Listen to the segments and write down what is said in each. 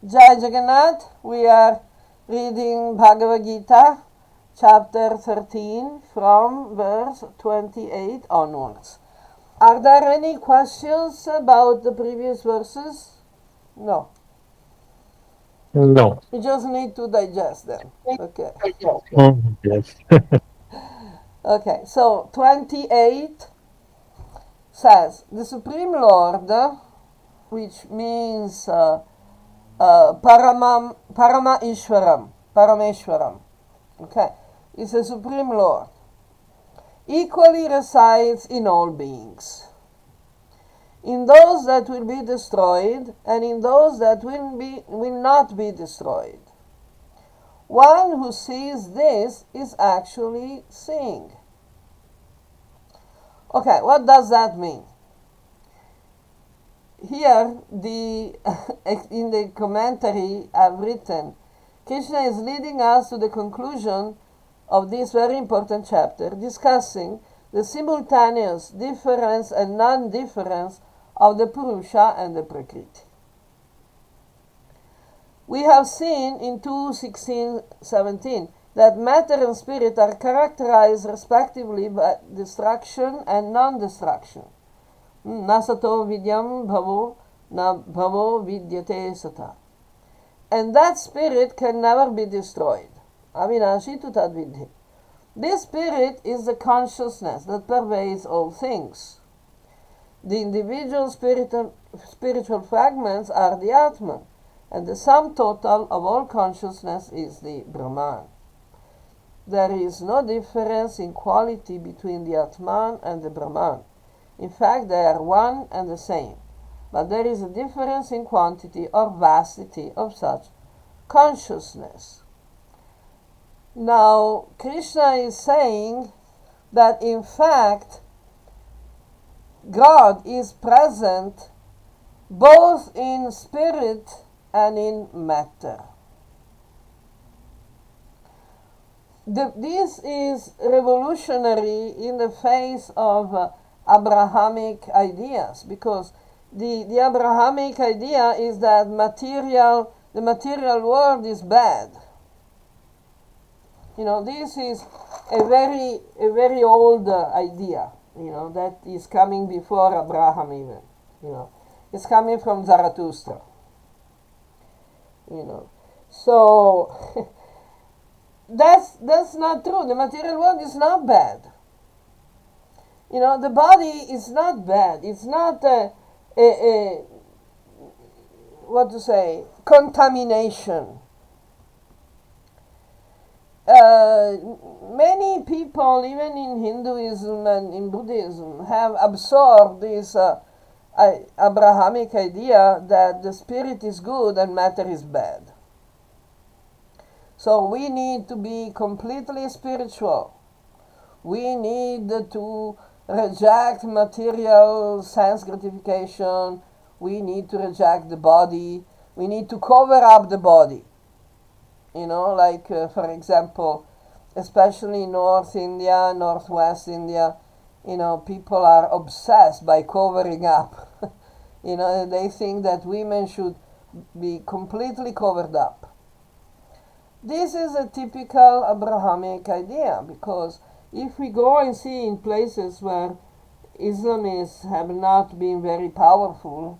Jai Jagannath, we are reading Bhagavad Gita, chapter 13, from verse 28 onwards. Are there any questions about the previous verses? No. No. You just need to digest them. Okay. Yes. Okay, so 28 says, the Supreme Lord, which means Parama Ishwaram, Parameshwaram, okay, is a Supreme Lord, equally resides in all beings, in those that will be destroyed and in those that will not be destroyed. One who sees this is actually seeing. Okay, what does that mean? Here, in the commentary I've written, Krishna is leading us to the conclusion of this very important chapter, discussing the simultaneous difference and non-difference of the Purusha and the Prakriti. We have seen in 2:16-17 that matter and spirit are characterized respectively by destruction and non-destruction. Nasato vidyam bhavo, na bhavo vidyate sata. And that spirit can never be destroyed. Avinashi tu tad vidhi. This spirit is the consciousness that pervades all things. The individual spiritual fragments are the Atman, and the sum total of all consciousness is the Brahman. There is no difference in quality between the Atman and the Brahman. In fact, they are one and the same, but there is a difference in quantity or vastity of such consciousness. Now, Krishna is saying that in fact, God is present both in spirit and in matter. This is revolutionary in the face of Abrahamic ideas, because the Abrahamic idea is that the material world is bad. This is a very old idea, that is coming before Abraham even. It's coming from Zarathustra. So that's not true. The material world is not bad. The body is not bad. It's not contamination. Many people, even in Hinduism and in Buddhism, have absorbed this Abrahamic idea that the spirit is good and matter is bad. So we need to be completely spiritual. We need to reject material sense gratification. We need to reject the body. We need to cover up the body. For example, especially in North India, Northwest India, people are obsessed by covering up. They think that women should be completely covered up. This is a typical Abrahamic idea, because if we go and see in places where Islamists have not been very powerful,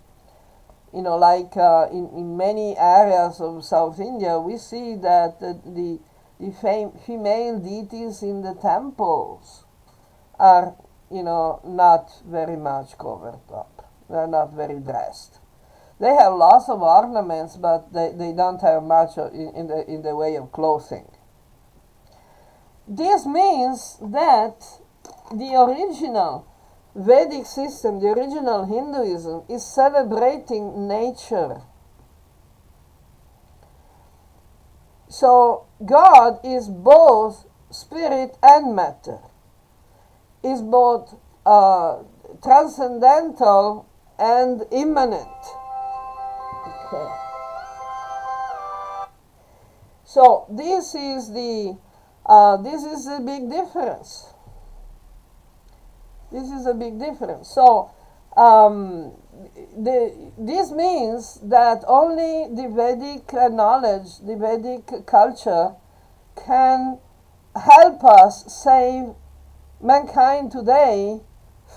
in many areas of South India, we see that the female deities in the temples are, not very much covered up. They're not very dressed. They have lots of ornaments, but they don't have much in the way of clothing. This means that the original Vedic system, the original Hinduism, is celebrating nature. So God is both spirit and matter, is both transcendental and immanent. Okay. So this is the big difference. This is a big difference. So this means that only the Vedic knowledge, the Vedic culture, can help us save mankind today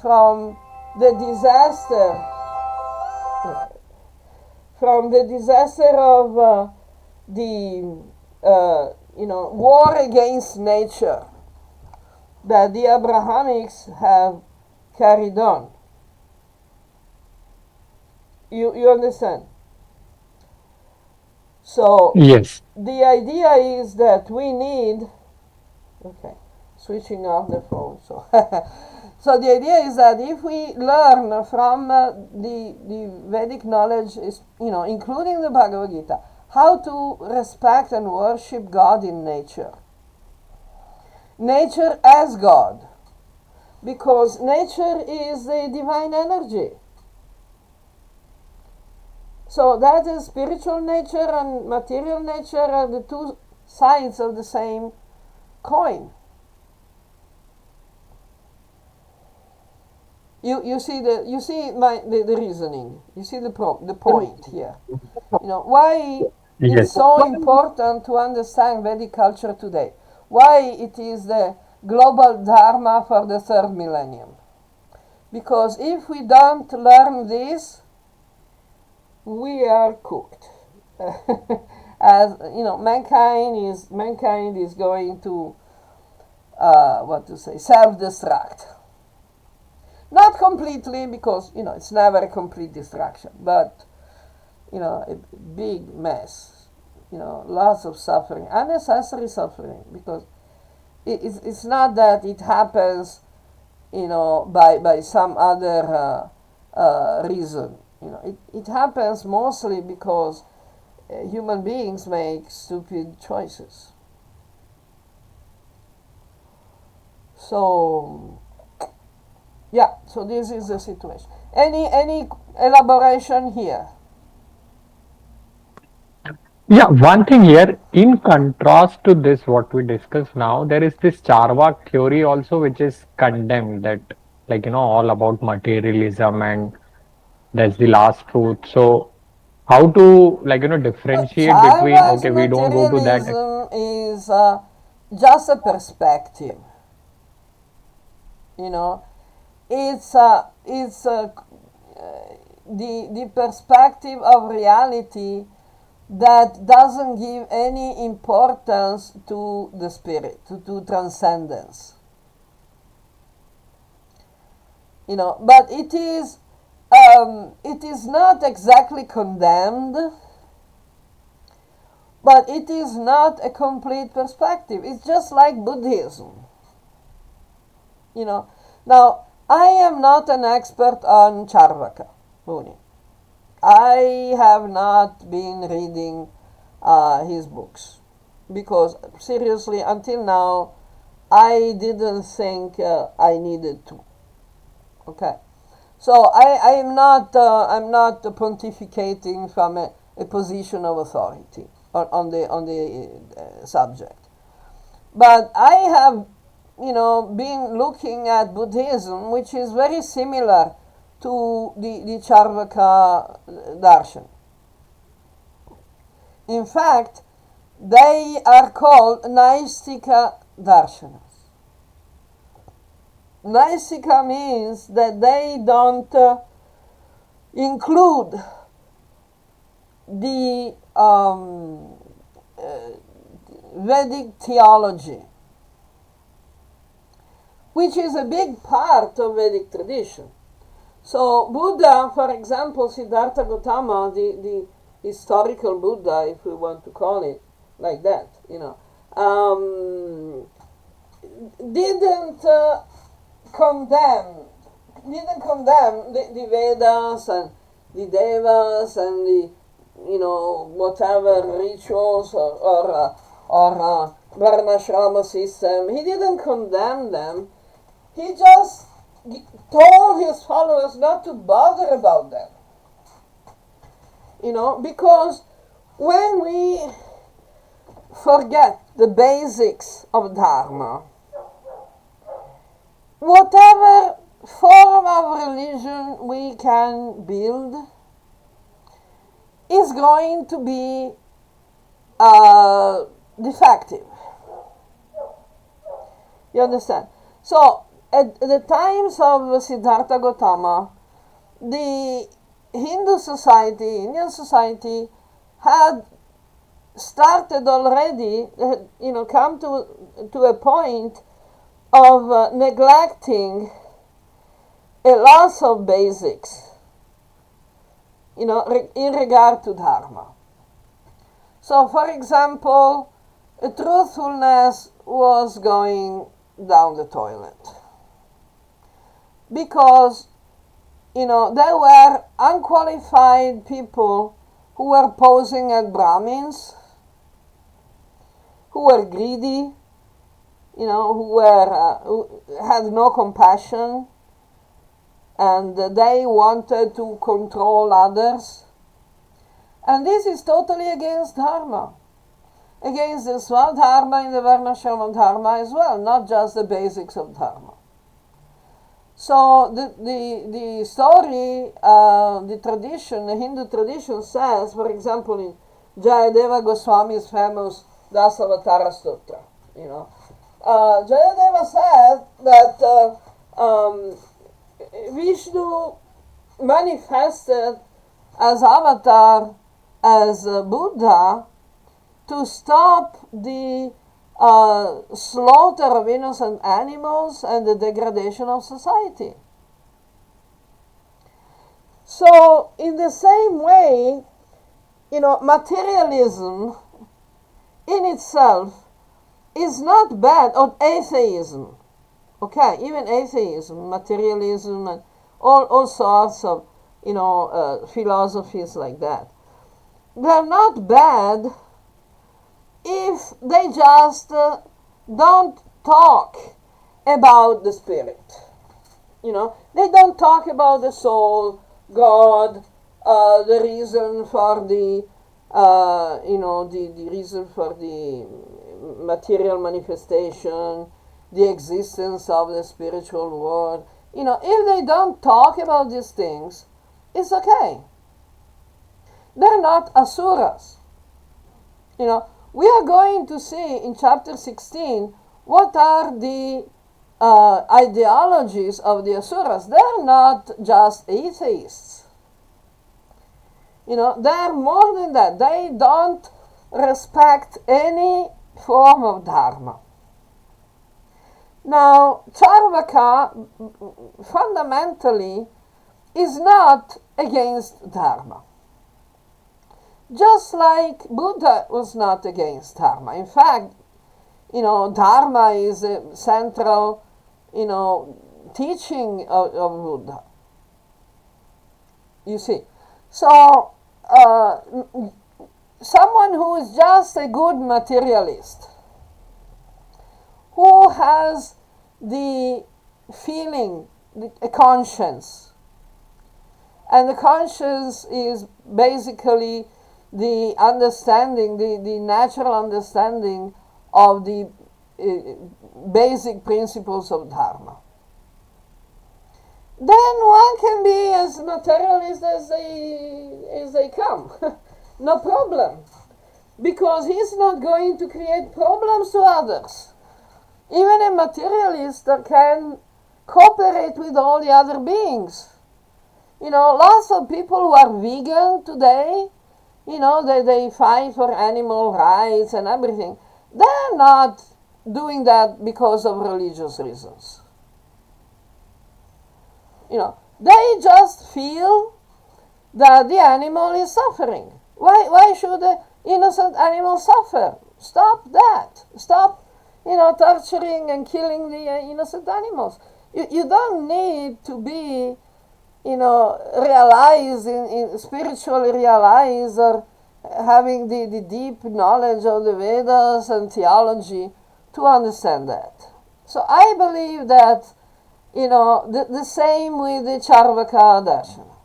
from the disaster, of the war against nature that the Abrahamics have carried on. You understand? So Yes. the idea is that we need, okay, switching off the phone. So so the idea is that if we learn from the Vedic knowledge, is including the Bhagavad Gita, how to respect and worship God in nature as God, because nature is the divine energy. So that is spiritual nature and material nature are the two sides of the same coin. You see the reasoning. You see the point here. Why it's Yes. so important to understand Vedic culture today. Why it is the global dharma for the third millennium. Because if we don't learn this, we are cooked. As mankind is going to self-destruct. Not completely, because it's never a complete destruction, but a big mess. Lots of suffering, unnecessary suffering, because it's not that it happens by some other reason. It happens mostly because human beings make stupid choices. So yeah, so this is the situation. Any elaboration here? Yeah, one thing here, in contrast to this, what we discuss now, there is this Charvak theory also, which is condemned that, all about materialism and that's the last truth. So, how to, differentiate between, Charva's okay, we don't go to that. materialism is just a perspective. You know, it's the perspective of reality that doesn't give any importance to the spirit, to transcendence. But it is not exactly condemned, but it is not a complete perspective. It's just like Buddhism. Now, I am not an expert on Charvaka Muni. I have not been reading his books, because seriously, until now, I didn't think I needed to. Okay, so I'm not pontificating from a position of authority on the subject, but I have been looking at Buddhism, which is very similar to the Charvaka darshan. In fact, they are called Naistika darshanas. Naistika means that they don't include the Vedic theology, which is a big part of Vedic tradition. So Buddha, for example, Siddhartha Gautama, the historical Buddha, if we want to call it like that, didn't condemn the Vedas and the Devas and the whatever rituals or Varnashrama system. He didn't condemn them. He just told his followers not to bother about them. Because when we forget the basics of Dharma, whatever form of religion we can build is going to be defective. You understand? So, at the times of Siddhartha Gautama, the Indian society had started already, come to a point of neglecting a loss of basics, in regard to Dharma. So, for example, truthfulness was going down the toilet because, there were unqualified people who were posing as Brahmins, who were greedy, who had no compassion, and they wanted to control others. And this is totally against Dharma, against the Swadharma and the Varnashrama Dharma as well, not just the basics of Dharma. So the story, the tradition, the Hindu tradition says, for example, in Jayadeva Goswami's famous Dasavatara Stotra, Jayadeva said that Vishnu manifested as avatar, as Buddha, to stop the slaughter of innocent animals and the degradation of society. So, in the same way, materialism in itself is not bad, or atheism. Okay, even atheism, materialism, and all sorts of, philosophies like that. They're not bad if they just don't talk about the spirit. They don't talk about the soul, God, the reason for the reason for the material manifestation, the existence of the spiritual world. If they don't talk about these things, it's okay. They're not asuras. We are going to see in chapter 16 what are the ideologies of the asuras. They're not just atheists. They're more than that. They don't respect any form of dharma. Now, Charvaka fundamentally is not against dharma. Just like Buddha was not against dharma. In fact, dharma is a central, teaching of Buddha. You see. So, someone who is just a good materialist, who has the feeling, a conscience, and the conscience is basically the understanding, the natural understanding of the basic principles of Dharma. Then one can be as materialist as they come. No problem. Because he's not going to create problems to others. Even a materialist can cooperate with all the other beings. Lots of people who are vegan today, they fight for animal rights and everything. They're not doing that because of religious reasons. They just feel that the animal is suffering. Why should the innocent animal suffer? Stop that. Stop, torturing and killing the innocent animals. You don't need to be, spiritually realized, or having the deep knowledge of the Vedas and theology to understand that. So I believe that, the same with the Charvaka Darshana.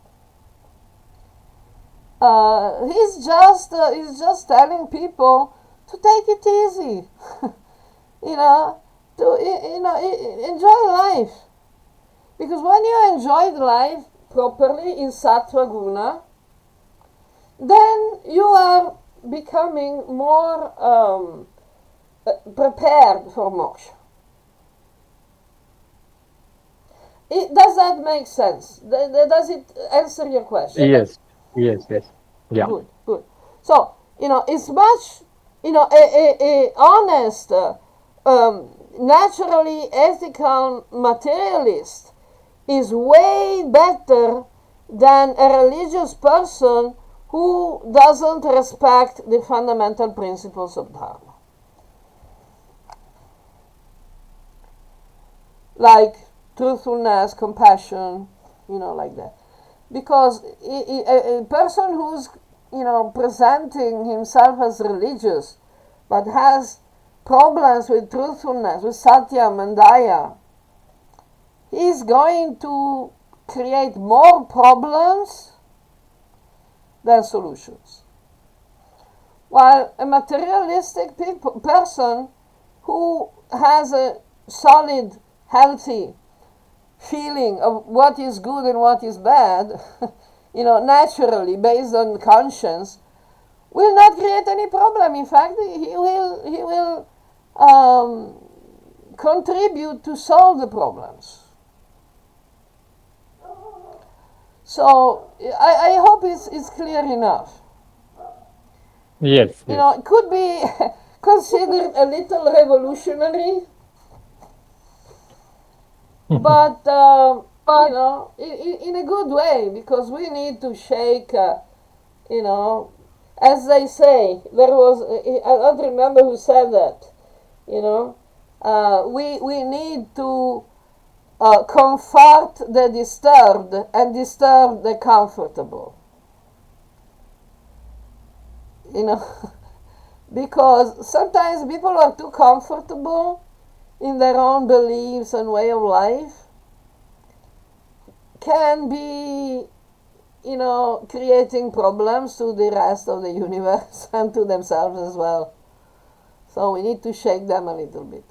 He's just telling people to take it easy, to enjoy life. Because when you enjoy life properly in Sattva Guna, then you are becoming more prepared for moksha. Does that make sense? Does it answer your question? Yes, yes, yes. Yeah. Good, good. So, it's much, a honest, naturally ethical materialist is way better than a religious person who doesn't respect the fundamental principles of Dharma. Like truthfulness, compassion, like that. Because a person who's, presenting himself as religious, but has problems with truthfulness, with satyam and daya, he's going to create more problems than solutions. While a materialistic person who has a solid, healthy feeling of what is good and what is bad, naturally based on conscience, will not create any problem. In fact, he will contribute to solve the problems. So I hope it's clear enough. Yes, yes. It could be considered a little revolutionary, but in a good way, because we need to shake, as they say, there was, I don't remember who said that, we need to comfort the disturbed and disturb the comfortable. Because sometimes people are too comfortable in their own beliefs and way of life, can be, creating problems to the rest of the universe and to themselves as well. So we need to shake them a little bit.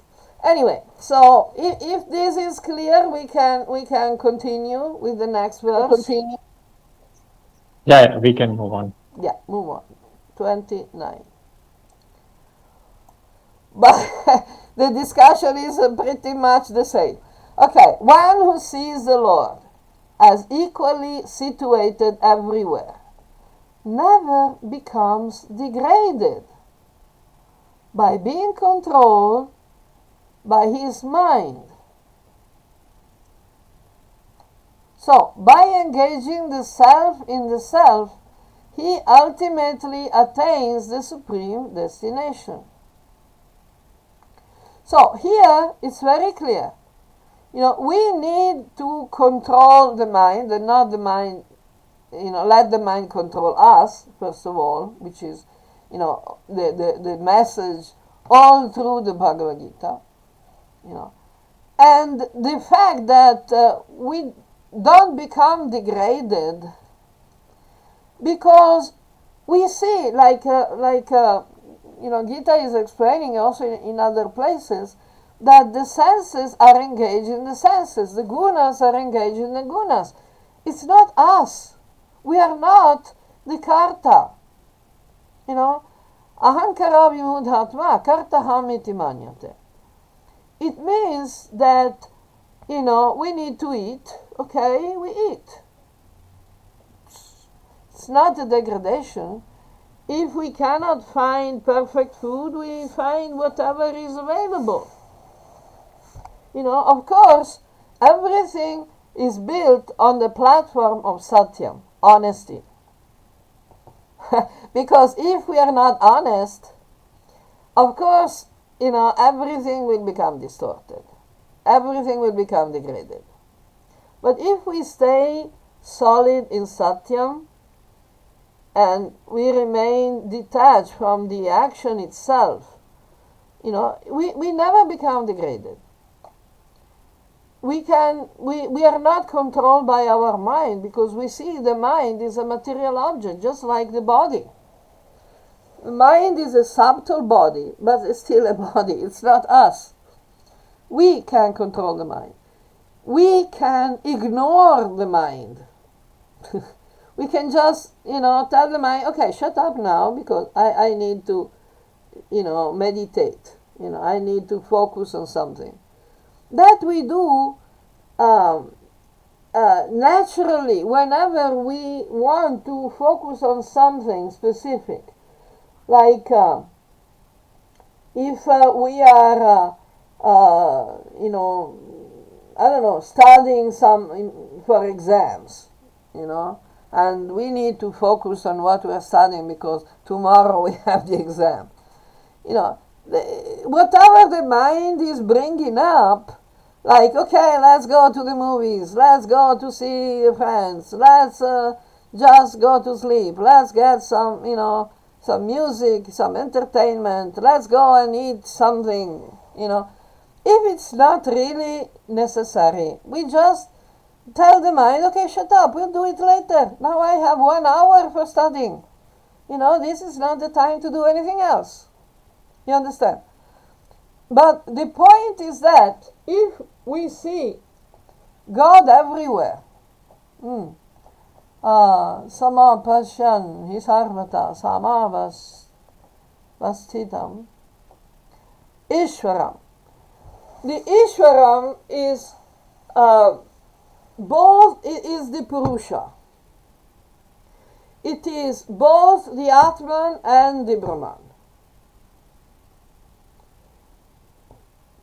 Anyway, so if this is clear, we can continue with the next verse. Yeah, we can move on. Yeah, move on. 29. But the discussion is pretty much the same. Okay, one who sees the Lord as equally situated everywhere never becomes degraded by being controlled by his mind. So, by engaging the self in the self, he ultimately attains the supreme destination. So, here it's very clear. We need to control the mind, and not the mind, let the mind control us, first of all, which is, the message all through the Bhagavad Gita. And the fact that we don't become degraded because we see, like Gita is explaining also in other places, that the senses are engaged in the senses, the gunas are engaged in the gunas. It's not us. We are not the karta. Ahankara vimudhatma kartaham iti manyate. It means that, we need to eat. Okay, we eat. It's not a degradation. If we cannot find perfect food, we find whatever is available. Of course, everything is built on the platform of satyam, honesty. Because if we are not honest, of course, everything will become distorted. Everything will become degraded. But if we stay solid in satyam, and we remain detached from the action itself, we never become degraded. We are not controlled by our mind, because we see the mind is a material object, just like the body. The mind is a subtle body, but it's still a body. It's not us. We can control the mind. we can ignore the mind. We can just, tell the mind, okay, shut up now because I need to, meditate. I need to focus on something. That we do naturally whenever we want to focus on something specific. Like if we are, I don't know, studying for exams, and we need to focus on what we are studying because tomorrow we have the exam. Whatever the mind is bringing up, like, okay, let's go to the movies, let's go to see friends, let's just go to sleep, let's get some music, some entertainment, let's go and eat something, If it's not really necessary, we just tell the mind, okay, shut up, we'll do it later. Now I have 1 hour for studying. This is not the time to do anything else. You understand? But the point is that if we see God everywhere, sama pasyan hisarvata sama vastitam Ishwaram. The Ishwaram is it is the Purusha. It is both the Atman and the Brahman.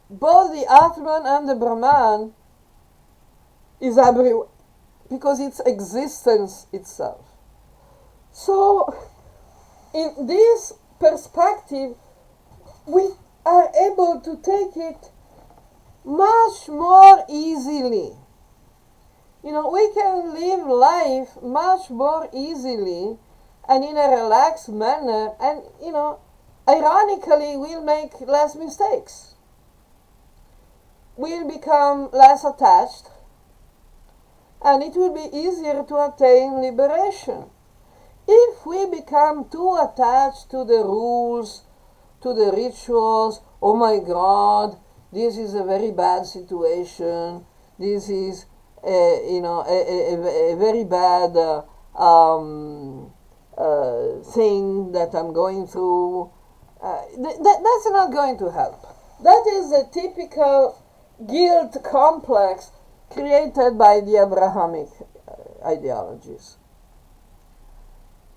Both the Atman and the Brahman is everywhere because it's existence itself. So, in this perspective, we are able to take it much more easily. We can live life much more easily and in a relaxed manner, and, ironically, we'll make less mistakes. We'll become less attached, and it will be easier to attain liberation. If we become too attached to the rules, to the rituals, oh my God, this is a very bad situation, this is a very bad thing that I'm going through, that's not going to help. That is a typical guilt complex created by the Abrahamic ideologies.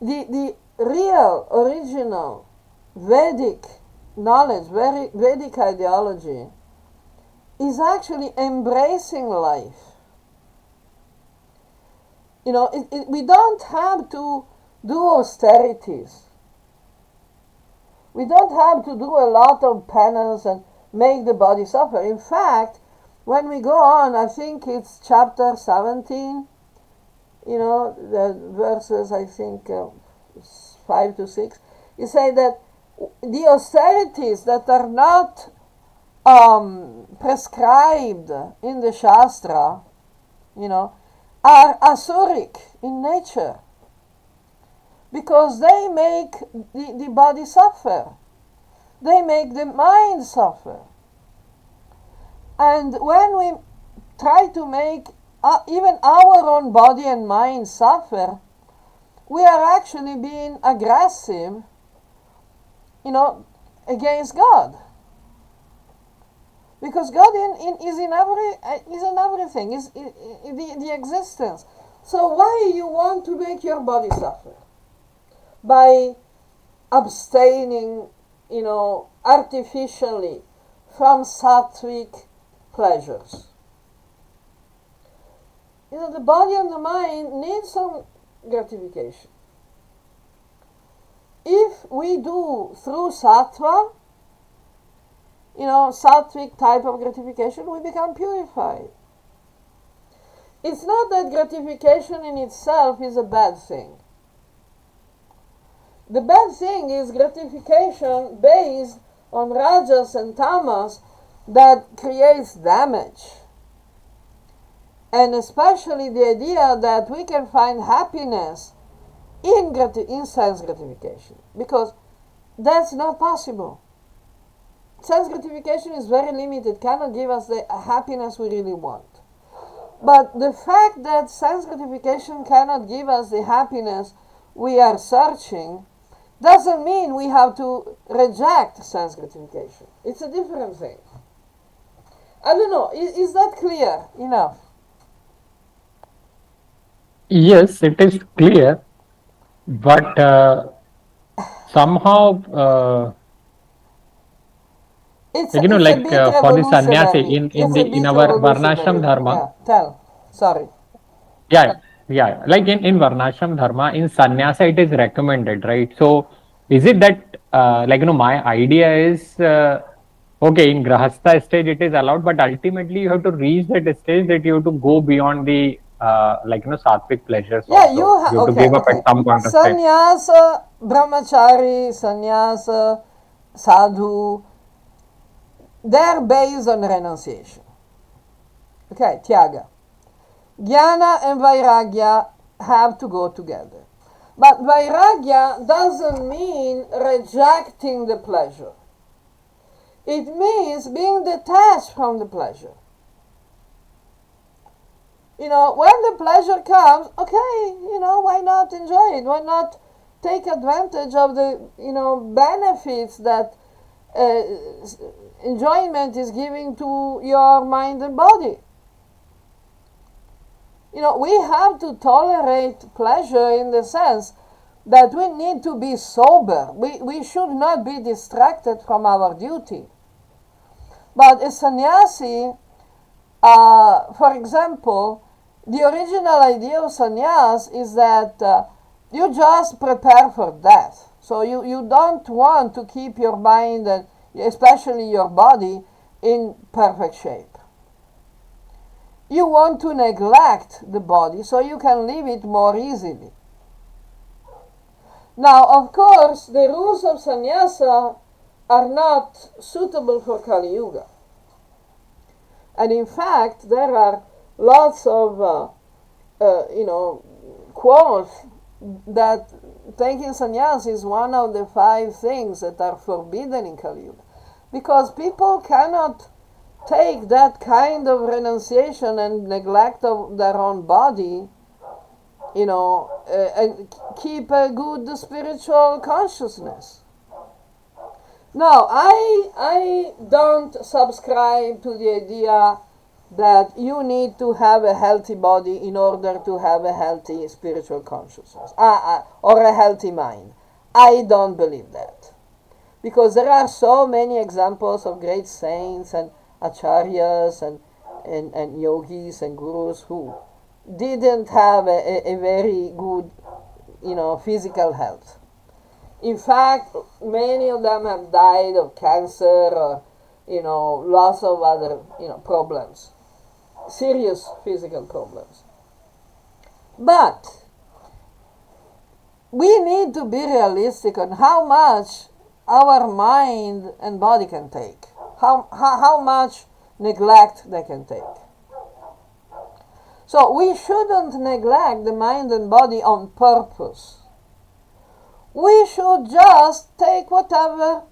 The real, original Vedic knowledge, Vedic ideology, is actually embracing life. We don't have to do austerities. We don't have to do a lot of penance and make the body suffer. In fact, when we go on, I think it's chapter 17, the verses, I think, 5 to 6, you say that the austerities that are not prescribed in the Shastra, are asuric in nature because they make the body suffer. They make the mind suffer. And when we try to make even our own body and mind suffer, we are actually being aggressive, against God. Because God is in everything, is the existence. So why you want to make your body suffer? By abstaining, artificially from sattvic pleasures. The body and the mind need some gratification. If we do through sattva, sattvic type of gratification, we become purified. It's not that gratification in itself is a bad thing. The bad thing is gratification based on rajas and tamas that creates damage. And especially the idea that we can find happiness in sense gratification, because that's not possible. Sense gratification is very limited, cannot give us the happiness we really want. But the fact that sense gratification cannot give us the happiness we are searching doesn't mean we have to reject sense gratification. It's a different thing. I don't know, is that clear enough? Yes, it is clear, but somehow, It's a like bit for the sannyasi revolutionary. It's a in bit our varnashram revolutionary. dharma. Yeah, tell. Sorry. Yeah, yeah. Like in Varnashram Dharma, in Sannyasa, it is recommended, right? So, is it that, my idea is, okay, in Grahastha stage, it is allowed, but ultimately, you have to reach that stage that you have to go beyond the, sattvic pleasures Yeah, also. You have to okay, give up at okay. some point of time. Sannyasa, brahmachari, sannyasa, sadhu, they're based on renunciation. Okay, tyaga. Jnana and vairagya have to go together. But vairagya doesn't mean rejecting the pleasure. It means being detached from the pleasure. When the pleasure comes, okay, why not enjoy it? Why not take advantage of the, benefits that enjoyment is giving to your mind and body? We have to tolerate pleasure in the sense that we need to be sober. We should not be distracted from our duty. But a sannyasi, for example, the original idea of sannyas is that you just prepare for death. So you don't want to keep your mind and especially your body in perfect shape. You want to neglect the body so you can live it more easily. Now, of course, the rules of sannyasa are not suitable for Kali Yuga. And in fact, there are lots of, quotes that taking sannyas is one of the 5 things that are forbidden in Kali Yuga. Because people cannot take that kind of renunciation and neglect of their own body, and keep a good spiritual consciousness. Now, I don't subscribe to the idea that you need to have a healthy body in order to have a healthy spiritual consciousness or a healthy mind. I don't believe that. Because there are so many examples of great saints and acharyas and yogis and gurus who didn't have a very good, physical health. In fact, many of them have died of cancer or, lots of other, problems, serious physical problems. But we need to be realistic on how much our mind and body can take, how much neglect they can take. So we shouldn't neglect the mind and body on purpose. We should just take whatever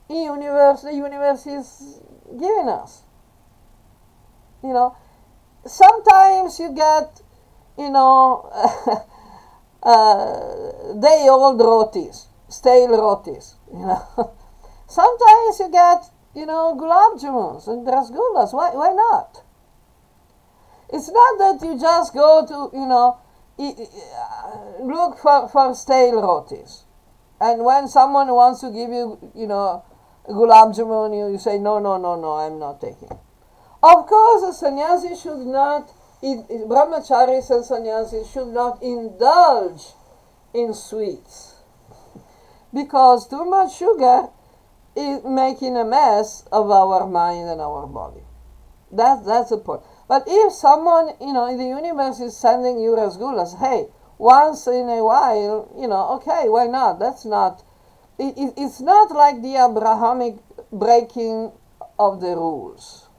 the universe is giving us. Sometimes you get, day-old rotis, stale rotis. Sometimes you get, gulab jamuns and rasgullas. Why not? It's not that you just go to, look for stale rotis. And when someone wants to give you, gulab jamun, you say, no, I'm not taking it. Of course, a sannyasi should not, brahmacharis and sannyasis should not indulge in sweets. Because too much sugar is making a mess of our mind and our body. That's the point. But if someone, in the universe is sending you rasgullas, hey, once in a while, okay, why not? That's not, it's not like the Abrahamic breaking of the rules.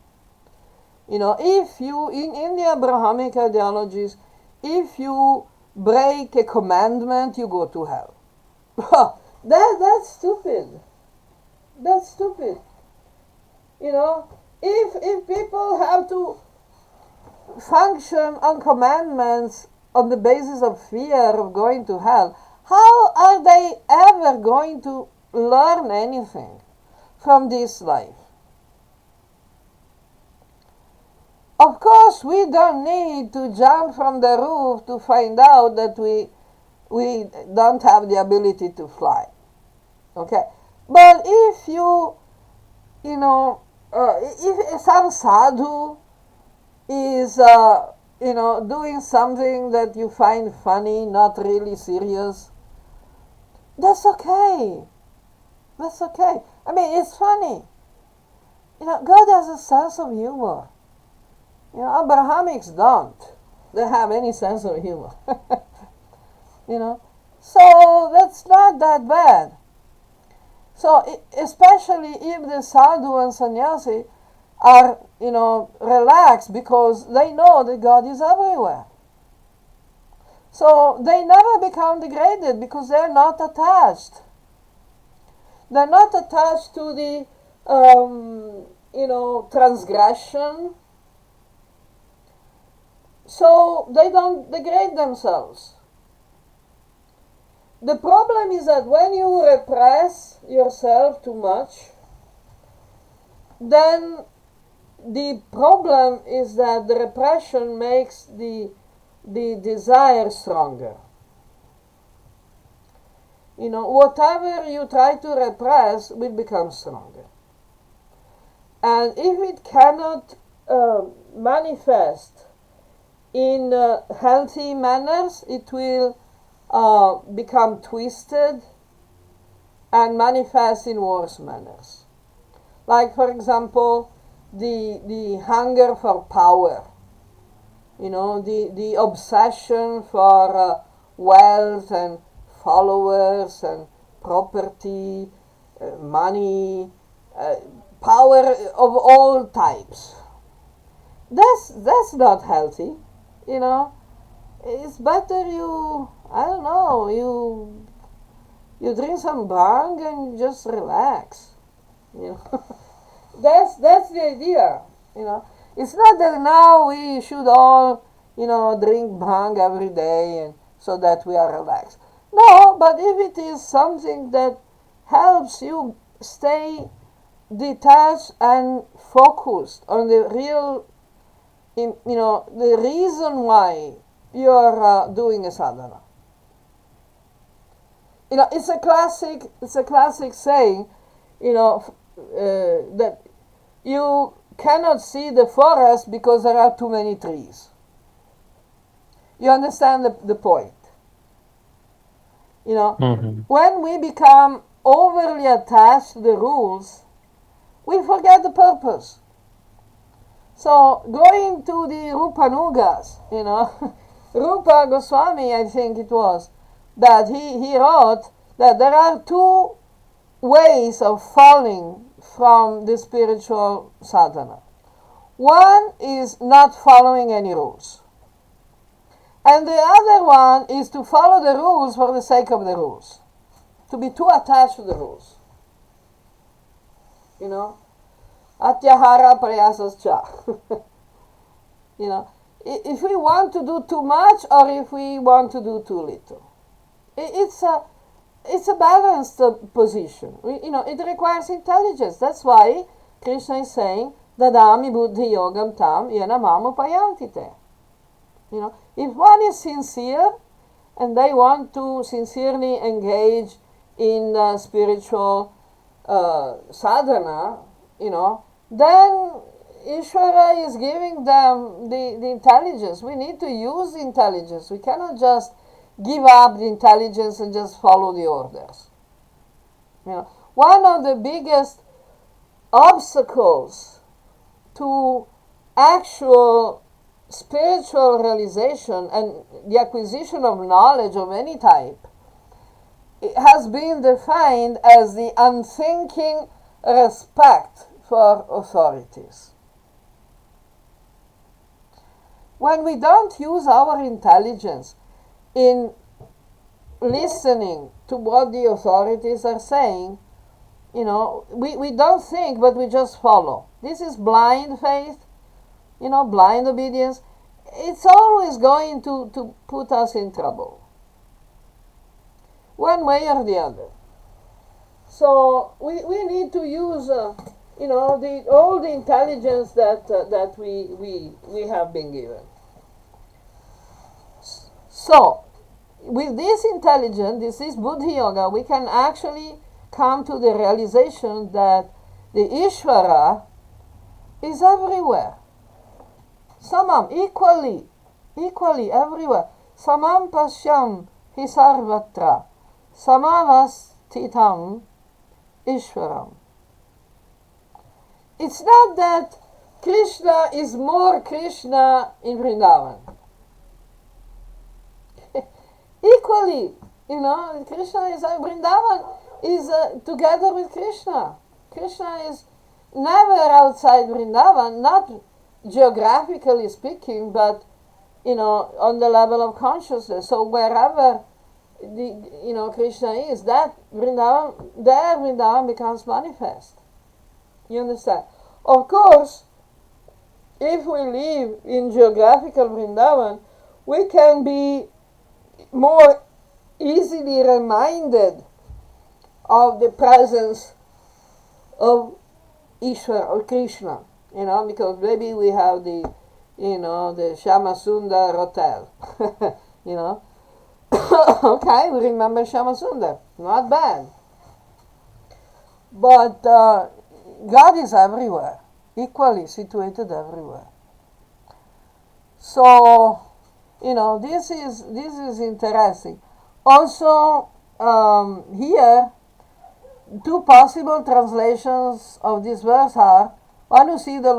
If you, in the Abrahamic ideologies, if you break a commandment, you go to hell. That's stupid. That's stupid. If people have to function on commandments on the basis of fear of going to hell, how are they ever going to learn anything from this life? Of course, we don't need to jump from the roof to find out that we don't have the ability to fly. Okay? But if if some sadhu is, doing something that you find funny, not really serious, that's okay. That's okay. I mean, it's funny. God has a sense of humor. Abrahamics don't. They have any sense of humor. So that's not that bad. So, especially if the sadhu and sannyasi are, relaxed because they know that God is everywhere. So they never become degraded because they're not attached. They're not attached to the, transgression. So they don't degrade themselves. The problem is that when you repress yourself too much, then the problem is that the repression makes the desire stronger. Whatever you try to repress will become stronger. And if it cannot manifest in healthy manners, it will become twisted and manifest in worse manners. Like, for example, the hunger for power, the obsession for wealth and followers and property, money, power of all types. That's not healthy. It's better you drink some bang and just relax. That's the idea. It's not that now we should all drink bang every day and so that we are relaxed. No, but if it is something that helps you stay detached and focused on the real, the reason why you are doing a sadhana. It's a classic saying, that you cannot see the forest because there are too many trees. You understand the point? When we become overly attached to the rules, we forget the purpose. So going to the Rupanugas, Rupa Goswami, I think it was, that he wrote that there are two ways of falling from the spiritual sadhana. One is not following any rules. And the other one is to follow the rules for the sake of the rules. To be too attached to the rules. Atyahara prayasascha. If we want to do too much or if we want to do too little. It's a balanced position. It requires intelligence. That's why Krishna is saying, Dadami buddhi yogam tam yena mam upayanti te. If one is sincere and they want to sincerely engage in spiritual sadhana, then Ishvara is giving them the intelligence. We need to use the intelligence. We cannot just give up the intelligence and just follow the orders. One of the biggest obstacles to actual spiritual realization and the acquisition of knowledge of any type, it has been defined as the unthinking respect for authorities. When we don't use our intelligence in listening to what the authorities are saying, we don't think, but we just follow. This is blind faith, blind obedience. it's always going to put us in trouble, one way or the other. So we need to use, all the intelligence that we have been given. So, with this intelligence, this is Buddhi Yoga, we can actually come to the realization that the Ishvara is everywhere. Samam, equally everywhere. Samam pashyam hi sarvatra. Samavastitam Ishvaram. It's not that Krishna is more Krishna in Vrindavan. Equally, Krishna is Vrindavan is together with Krishna. Krishna is never outside Vrindavan, not geographically speaking, but on the level of consciousness. So wherever Krishna is, that Vrindavan becomes manifest. You understand? Of course, if we live in geographical Vrindavan, we can be more easily reminded of the presence of Ishvara or Krishna, because maybe we have the Shama Sundar hotel, Okay, we remember Shama Sundar, not bad. But God is everywhere, equally situated everywhere. So, this is interesting. Also, here, two possible translations of this verse are: one who sees the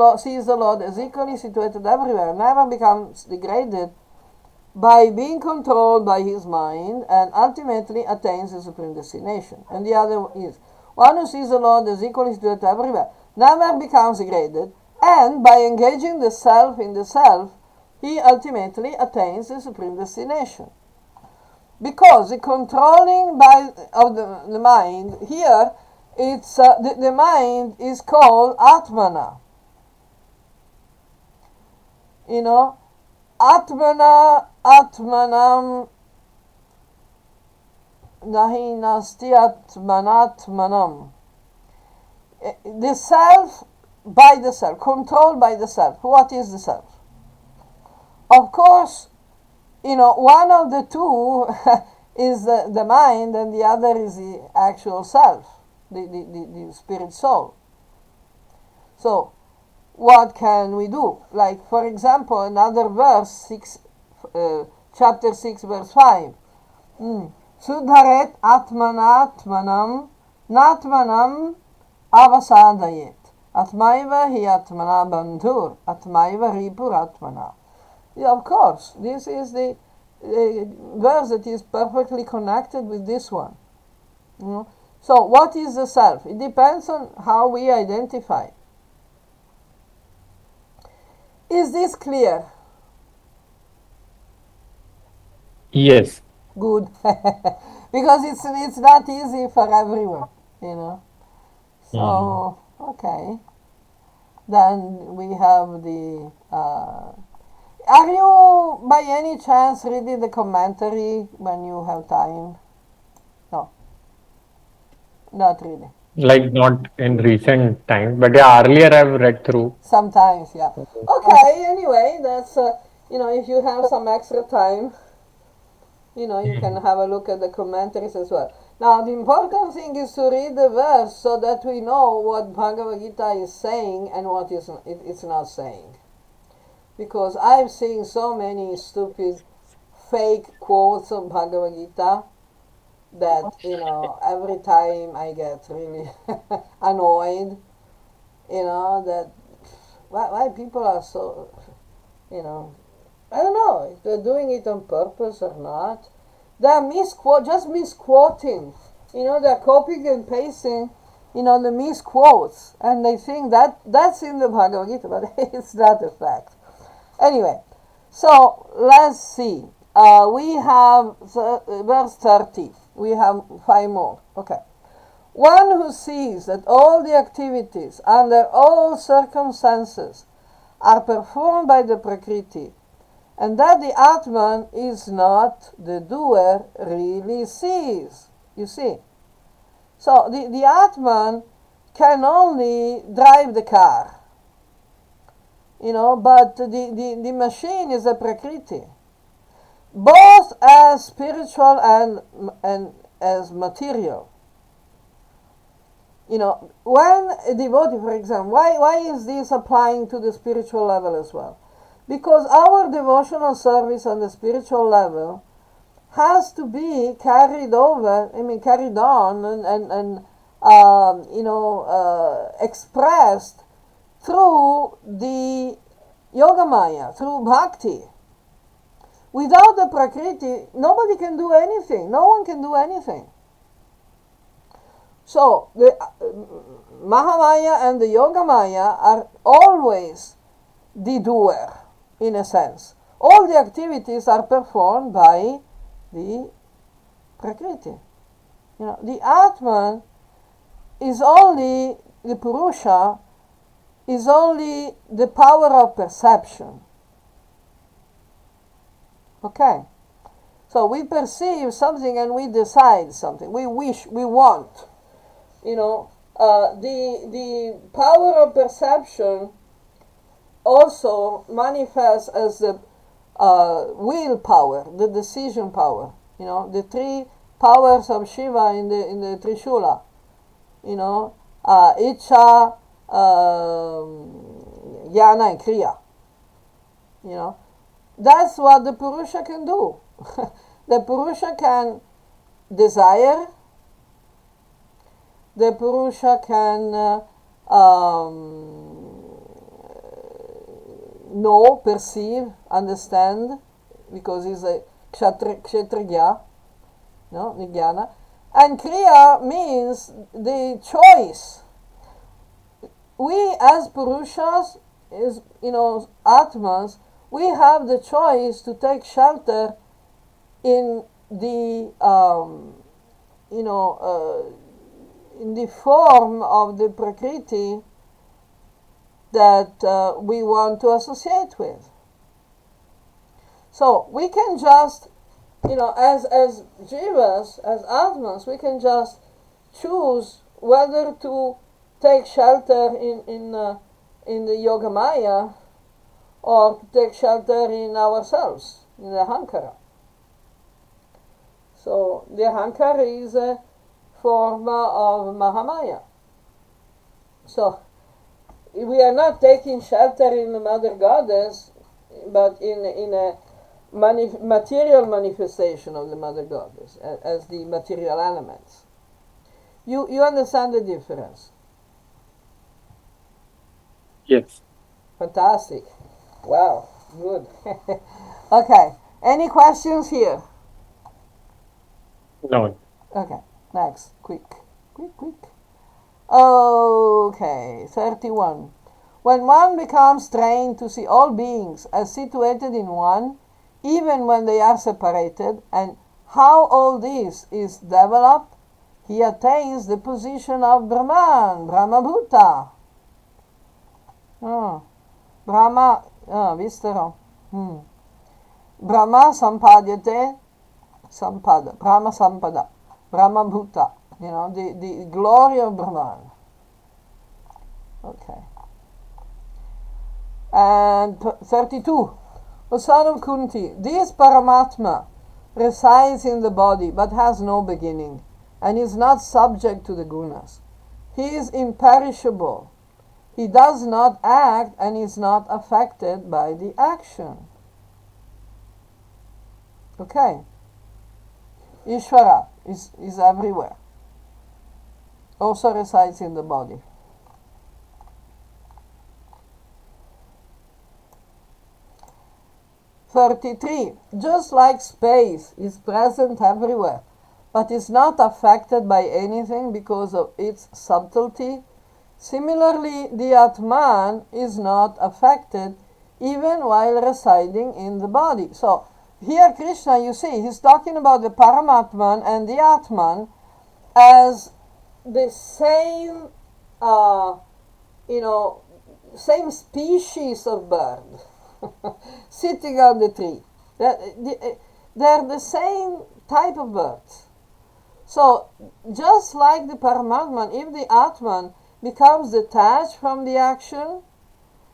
Lord as equally situated everywhere, never becomes degraded by being controlled by his mind, and ultimately attains the supreme destination. And the other is: one who sees the Lord as equally situated everywhere, never becomes degraded, and by engaging the self in the self, he ultimately attains the supreme destination. Because the controlling of the mind here, it's the mind is called Atmana. Atmanam nahi nasti atmanatmanam. The self by the self, controlled by the self. What is the self? Of course, one of the two is the mind, and the other is the actual self, the spirit soul. So, what can we do? Like, for example, another verse, chapter 6, verse 5. Sudharet atmanatmanam natmanam avasadayet. Atmaiva hi atmana bandhur. Atmaiva ripur atmana. Yeah, of course, this is the verse that is perfectly connected with this one. So, what is the self? It depends on how we identify. Is this clear? Yes. Good. Because it's not easy for everyone, So, okay. Then we have the... are you, by any chance, reading the commentary when you have time? No. Not really. Like not in recent time, but yeah, earlier I've read through. Sometimes, yeah. Okay, anyway, that's, if you have some extra time, you can have a look at the commentaries as well. Now, the important thing is to read the verse so that we know what Bhagavad Gita is saying and what it's not saying. Because I've seen so many stupid fake quotes of Bhagavad Gita that, every time I get really annoyed, that why people are so, I don't know if they're doing it on purpose or not. They're just misquoting. They're copying and pasting, the misquotes. And they think that's in the Bhagavad Gita, but it's not a fact. Anyway, so let's see. We have verse 30. We have 5 more. Okay. One who sees that all the activities under all circumstances are performed by the Prakriti and that the Atman is not the doer really sees. You see? So the Atman can only drive the car, but the machine is a Prakriti, both as spiritual and as material. When a devotee, for example, why is this applying to the spiritual level as well? Because our devotional service on the spiritual level has to be carried on and expressed through the Yogamaya, through bhakti. Without the Prakriti, nobody can do anything. No one can do anything. So the Mahamaya and the Yogamaya are always the doer, in a sense. All the activities are performed by the Prakriti. The Atman is only, the Purusha is only the power of perception. Okay? So we perceive something and we decide something. We wish, we want. The power of perception also manifests as the willpower, the decision power. The three powers of Shiva in the Trishula. Icha, Jnana, and Kriya. That's what the Purusha can do. The Purusha can desire. The Purusha can know, perceive, understand, because he's a Kshatriya, Jnana. And Kriya means the choice. We as Purushas, Atmas, we have the choice to take shelter in the, in the form of the Prakriti that we want to associate with. So we can just, as Jivas, as Atmas, we can just choose whether to take shelter in the Yogamaya or to take shelter in ourselves, in the Ahankara. So the Ahankara is a form of Mahamaya. So we are not taking shelter in the Mother Goddess, but in a material manifestation of the Mother Goddess as the material elements. You understand the difference? Yes. Fantastic. Wow, good. Okay, any questions here? No. Okay, next, quick. Okay, 31. When one becomes trained to see all beings as situated in one, even when they are separated, and how all this is developed, he attains the position of Brahman, Brahmabhuta. Brahma, Vistaro. Brahma Sampadyate, Sampada, Brahma Sampada, Brahmabhuta. The glory of Brahman. Okay. And 32. O son of Kunti, this Paramatma resides in the body but has no beginning and is not subject to the gunas. He is imperishable. He does not act and is not affected by the action. Okay. Ishvara is everywhere. Also resides in the body. Just like space is present everywhere, but is not affected by anything because of its subtlety, similarly the Atman is not affected even while residing in the body. So here Krishna, you see, he's talking about the Paramatman and the Atman as the same, same species of bird. sitting on the tree. They're the same type of birds. So, just like the Paramatman, if the Atman becomes detached from the action,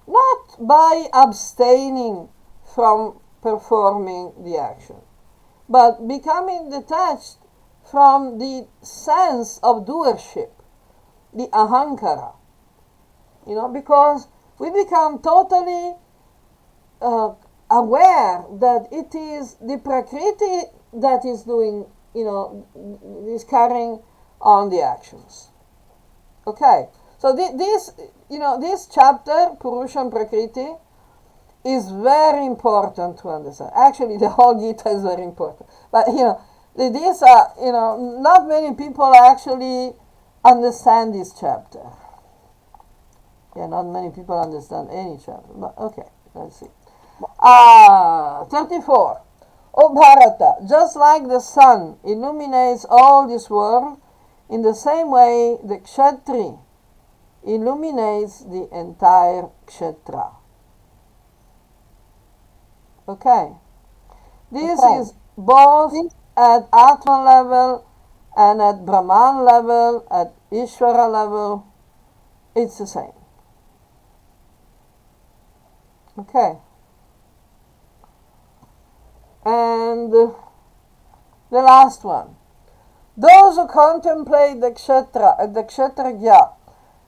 not by abstaining from performing the action, but becoming detached from the sense of doership, the ahankara. Because we become totally aware that it is the Prakriti that is doing, is carrying on the actions. Okay, so this chapter, Purusha and Prakriti, is very important to understand. Actually, the whole Gita is very important. But, these are, not many people actually understand this chapter. Yeah, not many people understand any chapter. But, okay, let's see. 34. O Bharata, just like the sun illuminates all this world, in the same way the Kshatri illuminates the entire Kshetra. Okay. This is both at Atman level and at Brahman level, at Ishvara level. It's the same. Okay. And the last one. Those who contemplate the Kshetragya,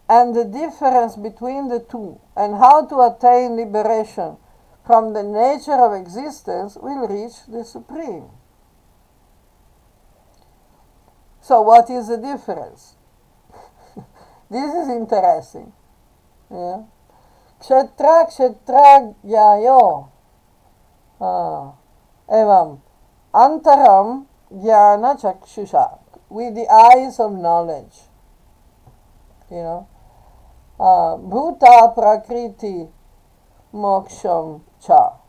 and the difference between the two, and how to attain liberation from the nature of existence, will reach the Supreme. So what is the difference? This is interesting. Yeah. Kshetragyayo. Evam antaram jnana chakshusha, with the eyes of knowledge. Bhuta prakriti moksham cha.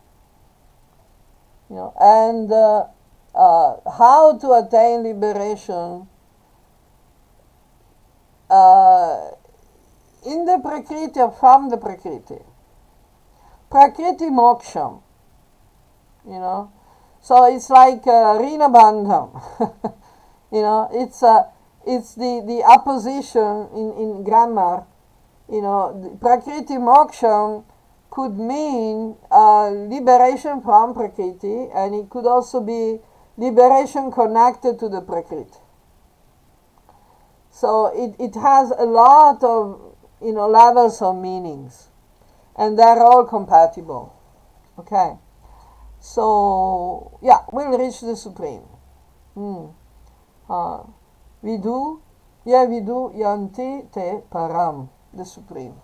And how to attain liberation in the prakriti or from the prakriti. Prakriti moksham. So it's like Rina Bandham. It's the opposition in grammar. Prakriti moksham could mean liberation from Prakriti, and it could also be liberation connected to the Prakriti. So it has a lot of levels of meanings, and they're all compatible. Okay. So, yeah, we'll reach the Supreme. Vidu yanti te param, the Supreme.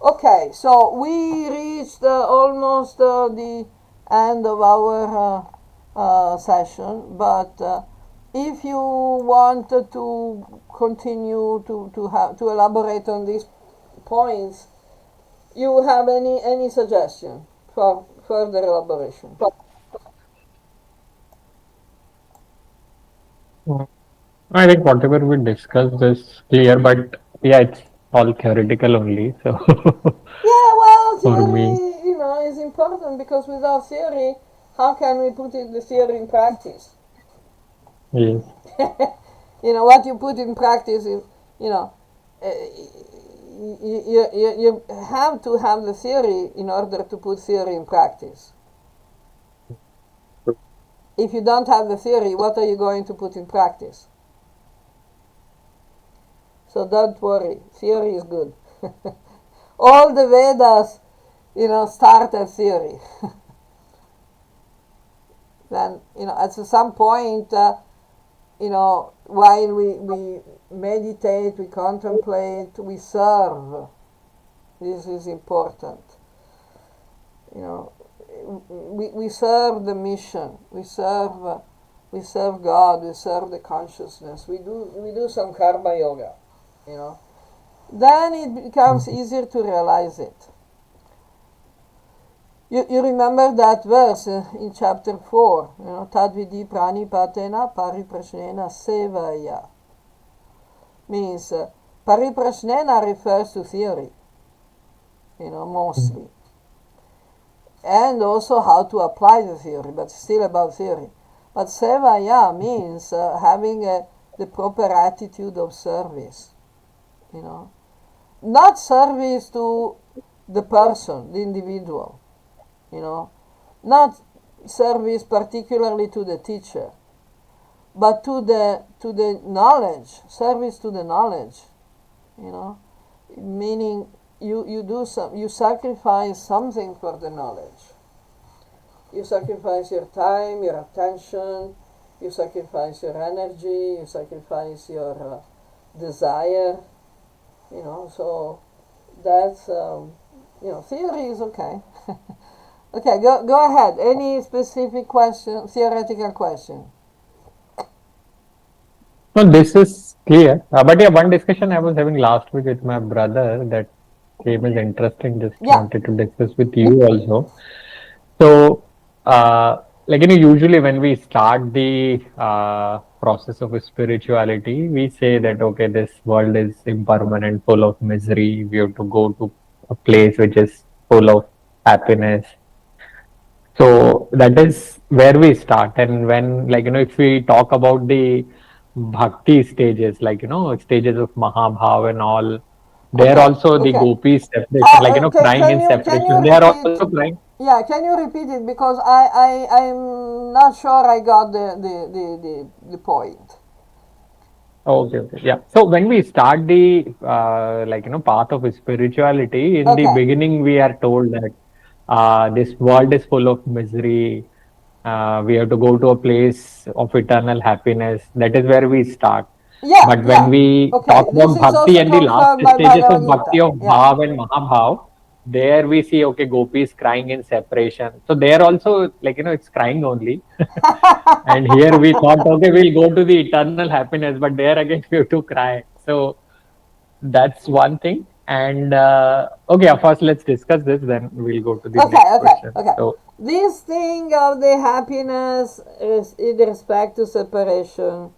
Okay, so we reached almost the end of our session, but if you wanted to continue to elaborate on these points, you have any suggestion for further elaboration? I think whatever we discussed is clear, but yeah, it's all theoretical only. So Yeah, well, for me, theory, is important, because without theory, how can we put the theory in practice? yes. What you put in practice is, you have to have the theory in order to put theory in practice. If you don't have the theory, what are you going to put in practice? So don't worry, theory is good. All the Vedas, start as theory. Then, at some point, while we meditate, we contemplate, we serve. This is important. We serve the mission. We serve God. We serve the consciousness. We do some karma yoga. Then it becomes easier to realize it. You remember that verse in chapter 4, Tadvidi pranipatena pariprashnena sevaya. Means pariprashnena refers to theory, mostly. and also how to apply the theory, but still about theory. But sevaya means having the proper attitude of service, you know, not service to the person, the individual, you know, not service particularly to the teacher, but to the knowledge, service to the knowledge, you know, meaning you sacrifice something for the knowledge. You sacrifice your time, your attention, you sacrifice your energy, you sacrifice your desire, you know. So that's theory is okay. Okay, go ahead. Any specific question, theoretical question? No, this is clear. But yeah, one discussion I was having last week with my brother that came as interesting. Just Yeah. wanted to discuss with you also. So, usually when we start the process of spirituality, we say that, okay, this world is impermanent, full of misery. We have to go to a place which is full of happiness. So that is where we start. And when, if we talk about the bhakti stages, stages of Mahabhav and all, there Okay. also the Okay. gopis separation, crying in Can you separation. They are repeat? also crying. Yeah, can you repeat it because I'm not sure I got the point. Okay, okay, yeah. So when we start the path of spirituality, in the Okay. beginning we are told that this world is full of misery. We have to go to a place of eternal happiness. That is where we start. Yeah, But when yeah. we talk Okay. This about is bhakti also and the last confirmed by stages Bhagavad of bhakti Gita. of Yeah. bhav and mahabhav, there we see okay gopis crying in separation. So there also it's crying only. And here we thought, okay, we'll go to the eternal happiness, but there again we have to cry. So that's one thing. And okay, first let's discuss this, then we'll go to the Okay, next okay, question. okay. So, This thing of the happiness is in respect to separation.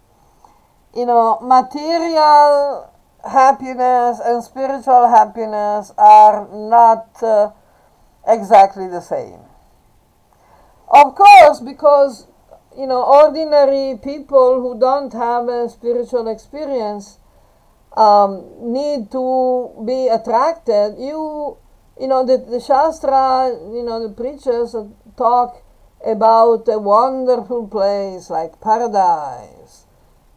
You know, material happiness and spiritual happiness are not exactly the same. Of course, because ordinary people who don't have a spiritual experience need to be attracted. The Shastra, the preachers talk about a wonderful place like paradise,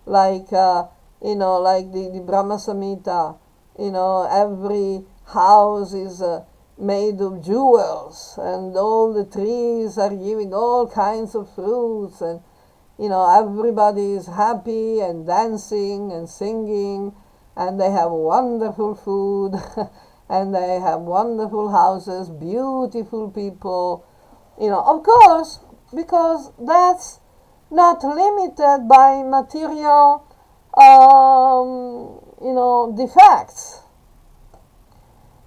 like like the Brahma Samhita. Every house is made of jewels, and all the trees are giving all kinds of fruits, and everybody is happy and dancing and singing, and they have wonderful food, and they have wonderful houses, beautiful people. Of course, because that's not limited by material, defects.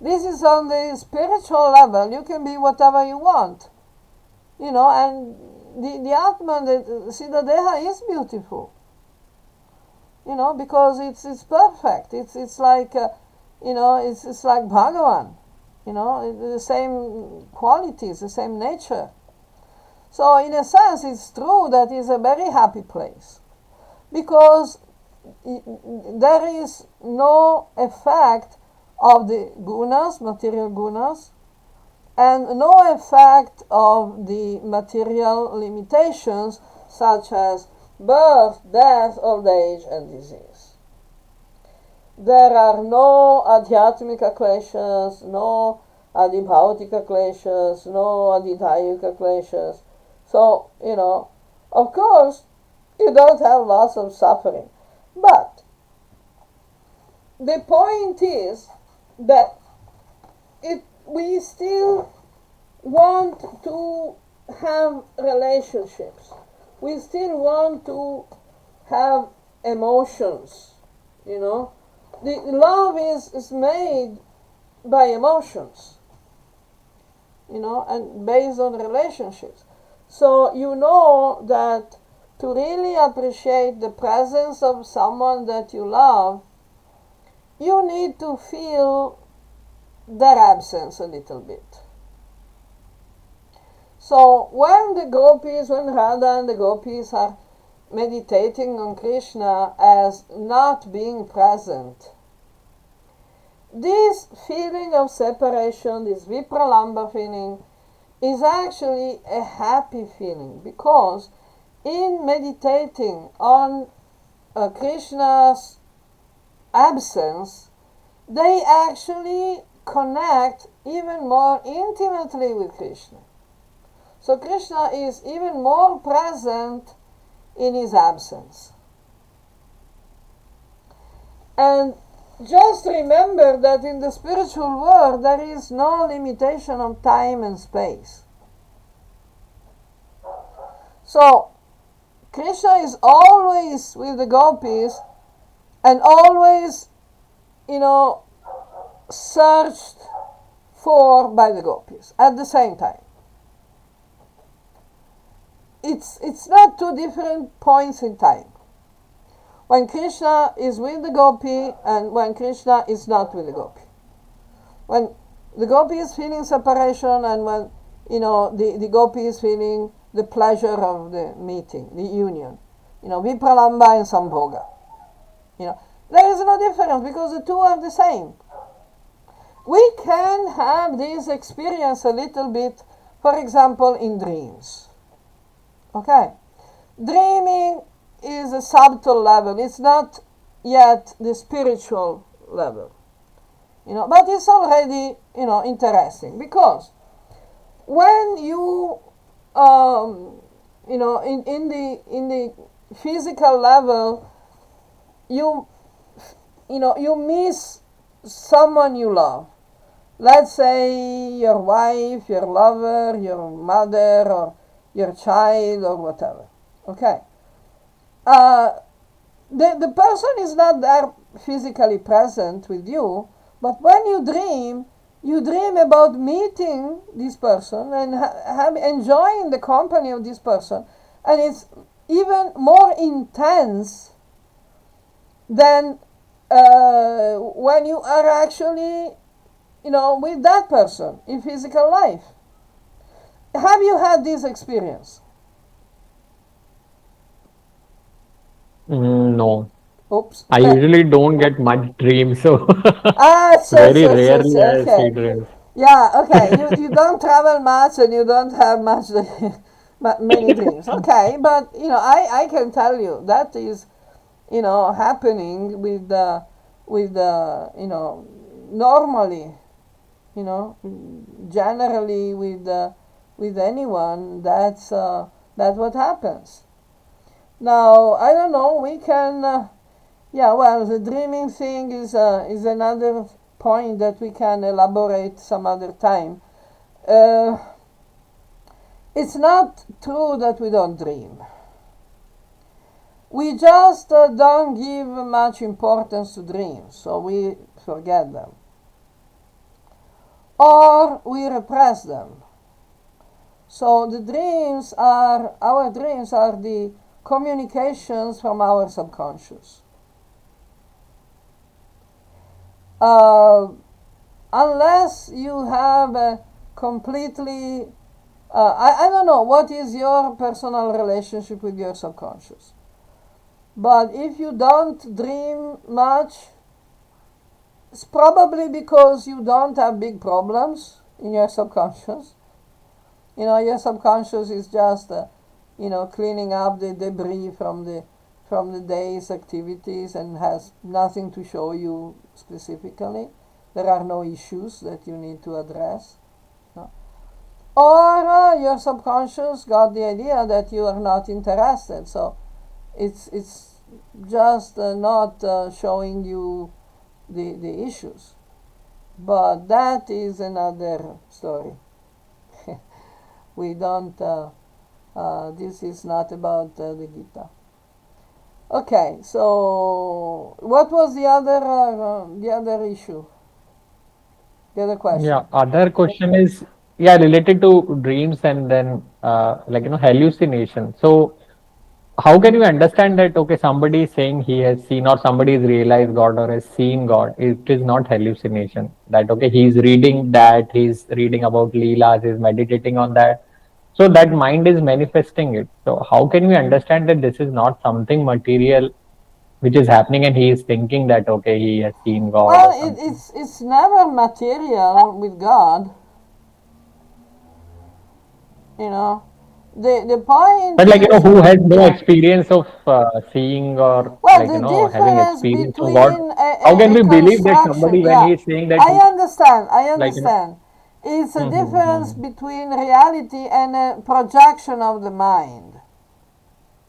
This is on the spiritual level. You can be whatever you want, and the Atman, the Siddhadeha is beautiful, because it's perfect. It's like, it's like Bhagavan, the same qualities, the same nature. So in a sense, it's true that it's a very happy place, because there is no effect of the gunas, material gunas, and no effect of the material limitations such as birth, death, old age, and disease. There are no adhyatmika kleshas, no adibhautika kleshas, no adidayika kleshas. So, of course, you don't have lots of suffering. But the point is that we still want to have relationships. We still want to have emotions. The love is made by emotions, and based on relationships. So that to really appreciate the presence of someone that you love, you need to feel their absence a little bit. So when Radha and the gopis are meditating on Krishna as not being present, this feeling of separation, this vipralamba feeling, is actually a happy feeling, because in meditating on Krishna's absence, they actually connect even more intimately with Krishna. So Krishna is even more present in his absence. And just remember that in the spiritual world there is no limitation of time and space. So Krishna is always with the gopis and always, searched for by the gopis at the same time. It's not two different points in time. When Krishna is with the gopi and when Krishna is not with the gopi. When the gopi is feeling separation and when, the gopi is feeling the pleasure of the meeting, the union. Vipralamba and Sambhoga. There is no difference because the two are the same. We can have this experience a little bit, for example, in dreams. Okay? Dreaming is a subtle level. It's not yet the spiritual level. But it's already, interesting, because when you, in the physical level, you miss someone you love. Let's say your wife, your lover, your mother, or your child, or whatever. Okay? The person is not there physically present with you, but when you dream about meeting this person and enjoying the company of this person, and it's even more intense than when you are actually, with that person in physical life. Have you had this experience? No. Oops. I usually don't get much dreams, so very rarely I see Okay. dreams. Yeah, okay. You don't travel much and you don't have much many dreams. Okay, but I can tell you that is happening with normally, generally with anyone. That's what happens. Now I don't know. We can. Yeah, well, the dreaming thing is another point that we can elaborate some other time. Uh, it's not true that we don't dream. We just don't give much importance to dreams, so we forget them. Or we repress them. So our dreams are the communications from our subconscious. Unless you have a completely, I don't know what is your personal relationship with your subconscious, but if you don't dream much, it's probably because you don't have big problems in your subconscious. Your subconscious is just cleaning up the debris from the day's activities and has nothing to show you specifically. There are no issues that you need to address. No? Or your subconscious got the idea that you are not interested, so it's just not showing you the issues. But that is another story. We don't, this is not about the Gita. Okay, so what was the other issue? The other question? Yeah, other question is, yeah, related to dreams and then hallucination. So how can you understand that, okay, somebody is saying he has seen or somebody has realized God or has seen God? It is not hallucination. That, okay, he's reading about Leelas, he's meditating on that. So that mind is manifesting it. So how can we understand that this is not something material which is happening and he is thinking that okay, he has seen God Well, or something? it's never material with God. You know, the point But like is, who has no yeah. experience of seeing or Well, like the having difference experience of God? between How can a we believe that construction, somebody when yeah, he is saying that I he understand, I like understand. It's a difference Mhm. between reality and a projection of the mind.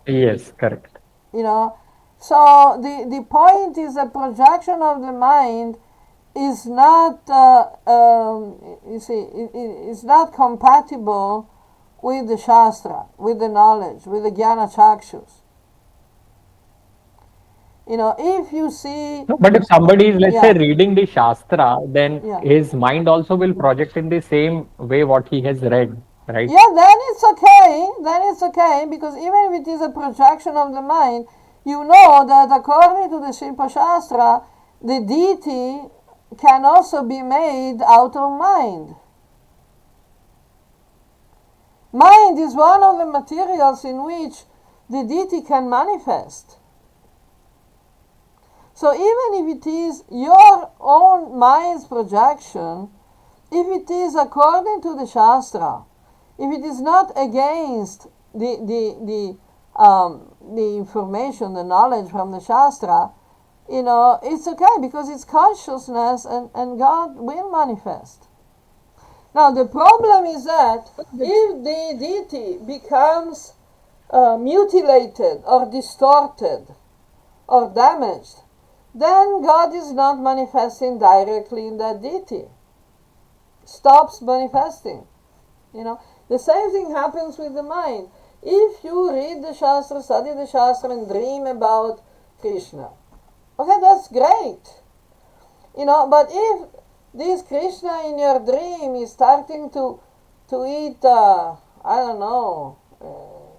Yes, correct. You know, so the point is a projection of the mind is not, you see, it's not compatible with the Shastra, with the knowledge, with the Jnana Chakshus. You know, if you see, No, but if somebody is, let's say, yeah, reading the Shastra, then yeah. his mind also will project in the same way what he has read, right? Yeah, then it's okay. Then it's okay because even if it is a projection of the mind, you know that according to the Shilpa Shastra, the deity can also be made out of mind. Mind is one of the materials in which the deity can manifest. So even if it is your own mind's projection, if it is according to the Shastra, if it is not against the information, the knowledge from the Shastra, you know, it's okay because it's consciousness and God will manifest. Now, the problem is that if the deity becomes mutilated or distorted or damaged, then God is not manifesting directly in that deity. Stops manifesting. You know, the same thing happens with the mind. If you read the Shastra, study the Shastra, and dream about Krishna, okay, that's great. You know, but if this Krishna in your dream is starting to eat, I don't know,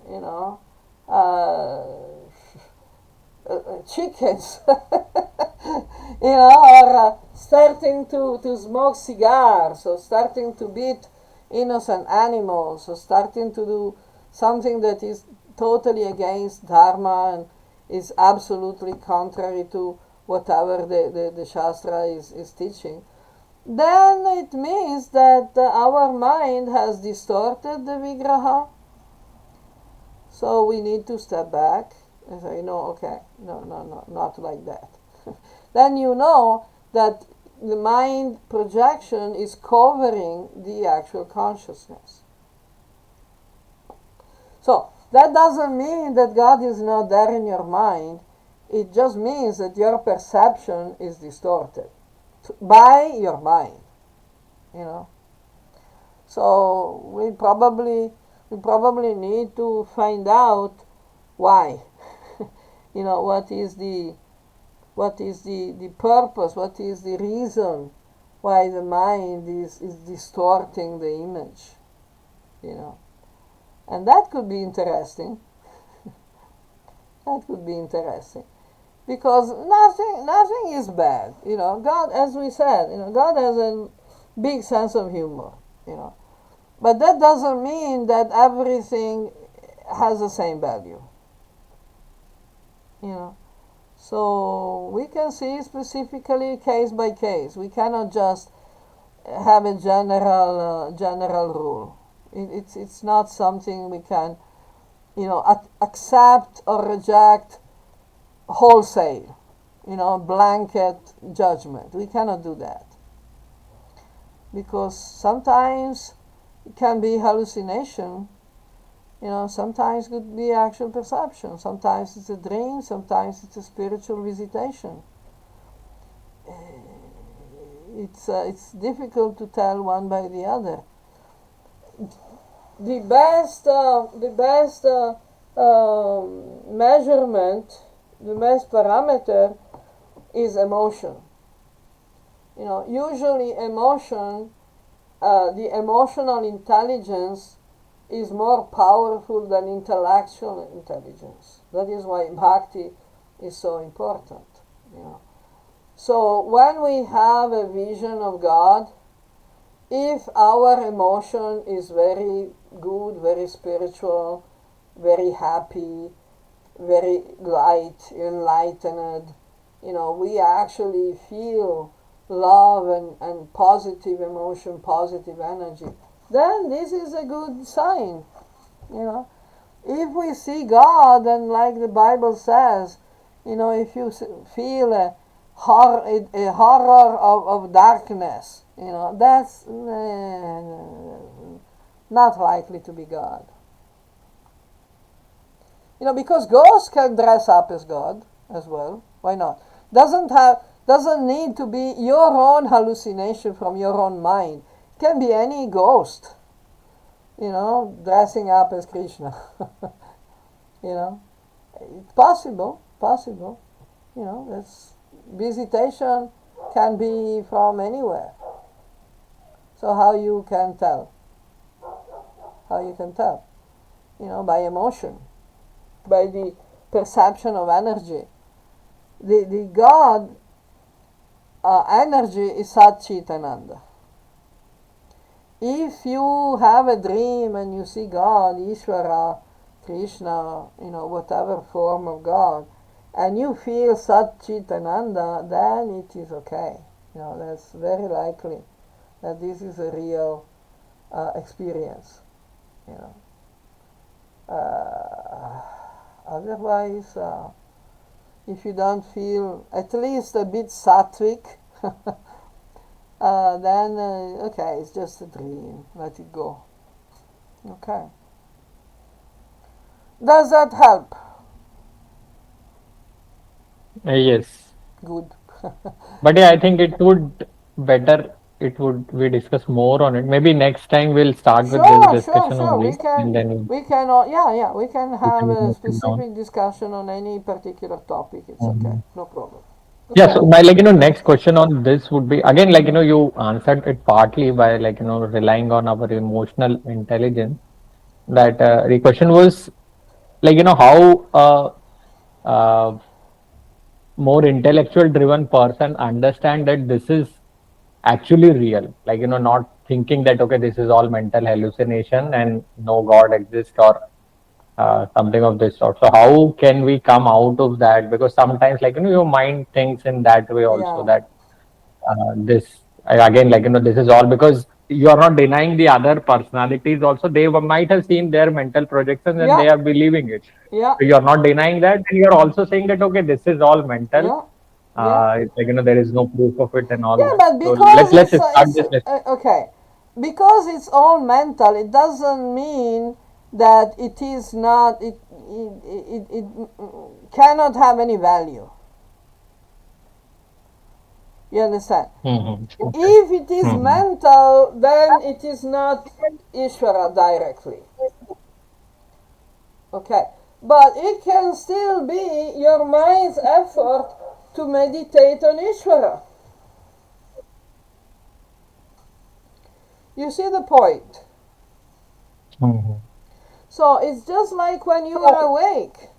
you know, chickens, you know, or starting to smoke cigars, or starting to beat innocent animals, or starting to do something that is totally against Dharma and is absolutely contrary to whatever the Shastra is teaching, then it means that our mind has distorted the Vigraha. So we need to step back and say, no, okay, no, not like that. Then you know that the mind projection is covering the actual consciousness. So that doesn't mean that God is not there in your mind. It just means that your perception is distorted by your mind, you know. So we probably need to find out why. You know, what is the purpose, what is the reason why the mind is distorting the image, you know. And that could be interesting. That could be interesting. Because nothing is bad. You know, God, as we said, you know, God has a big sense of humor, you know. But that doesn't mean that everything has the same value, you know. So we can see specifically case by case. We cannot just have a general rule. It's not something we can, you know, accept or reject wholesale, you know, blanket judgment. We cannot do that because sometimes it can be hallucination. You know, sometimes it could be actual perception. Sometimes it's a dream. Sometimes it's a spiritual visitation. It's difficult to tell one by the other. The best measurement, the best parameter is emotion. You know, usually the emotional intelligence is more powerful than intellectual intelligence. That is why bhakti is so important. You know. So when we have a vision of God, if our emotion is very good, very spiritual, very happy, very light, enlightened, we actually feel love and positive emotion, positive energy, then this is a good sign. If we see God, and like the Bible says, if you feel a horror of darkness, that's not likely to be God. Because ghosts can dress up as God as well. Why not? Doesn't need to be your own hallucination from your own mind. It can be any ghost, dressing up as Krishna. It's possible. That's visitation can be from anywhere. So how you can tell? By emotion, by the perception of energy. The God energy is Sat Chit Ananda. If you have a dream and you see God, Ishvara, Krishna, whatever form of God, and you feel Sat Chit Ananda, then it is okay. That's very likely that this is a real experience. Otherwise, if you don't feel at least a bit sattvic, then okay, it's just a dream. Let it go. Okay. Does that help? Yes. Good. But yeah, I think it would better it would we discuss more on it. Maybe next time we'll start with this discussion Sure. only, and then We can we have can a note it down. specific discussion on any particular topic. It's okay. Mhm. No problem. Yeah, Okay. so my next question on this would be again you answered it partly by relying on our emotional intelligence. That the question was how uh, more intellectual driven person understand that this is actually real, not thinking that okay, this is all mental hallucination and no god exists or something of this sort. So how can we come out of that? Because sometimes your mind thinks in that way also, Yeah. that this again this is all because you are not denying the other personalities also. They might have seen their mental projections and Yeah. they are believing it. Yeah. So you are not denying that, and you are also saying that okay, this is all mental. Yeah. Yeah. It's there is no proof of it and all Yeah, that. but So because let's start it's this. okay, because it's all mental, it doesn't mean that it is not. It cannot have any value. You understand? Okay. If it is Hmm. mental, then it is not Ishvara directly. Okay, but it can still be your mind's effort to meditate on Ishvara. You see the point? Hmm. So it's just like when you are awake.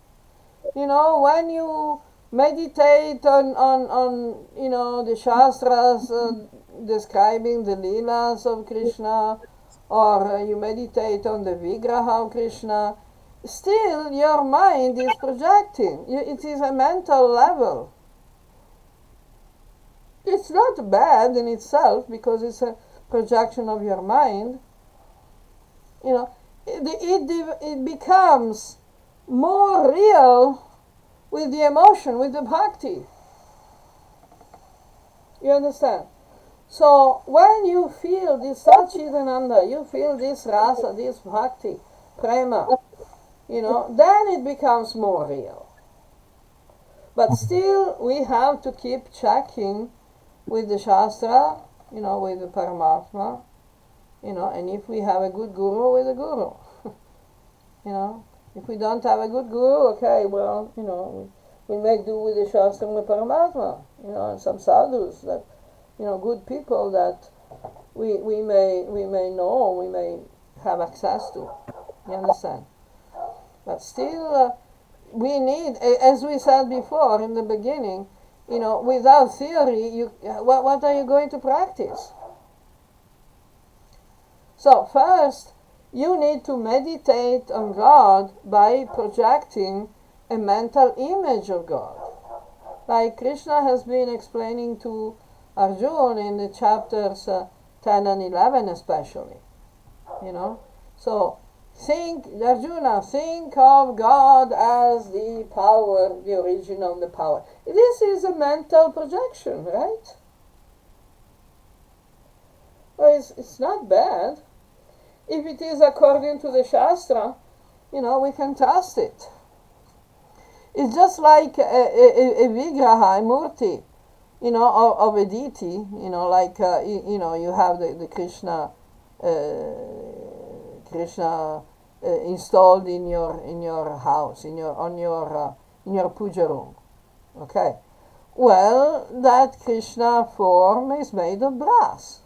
When you meditate on the Shastras describing the Leelas of Krishna, or you meditate on the Vigraha of Krishna, still your mind is projecting. It is a mental level. It's not bad in itself because it's a projection of your mind. It becomes more real with the emotion, with the bhakti. You understand? So when you feel this Satchidananda, you feel this rasa, this bhakti, prema, then it becomes more real. But still, we have to keep checking with the Shastra, with the Paramatma, and if we have a good guru, with a guru. If we don't have a good guru, okay, well, we make do with the Shastra and the Paramatma, and some sadhus that, good people that we may know, we may have access to. You understand? But still, we need, as we said before in the beginning, without theory, what are you going to practice? So first, you need to meditate on God by projecting a mental image of God. Like Krishna has been explaining to Arjuna in the chapters 10 and 11 especially. So Arjuna, think of God as the power, the origin of the power. This is a mental projection, right? Well, it's not bad. If it is according to the Shastra, we can trust it. It's just like a vigraha, a murti, of a deity, like, you have the Krishna installed in your house, in your puja room. Okay. Well, that Krishna form is made of brass.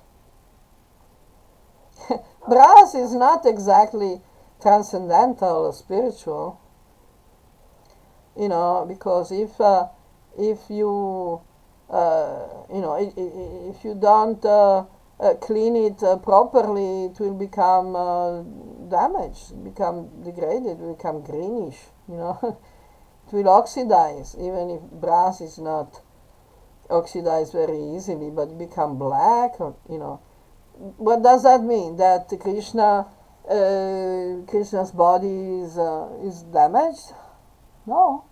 Brass is not exactly transcendental or spiritual, because if you if you don't clean it properly, it will become damaged, become degraded, become greenish. It will oxidize, even if brass is not oxidized very easily, but it become black. What does that mean? That Krishna's body is damaged? No,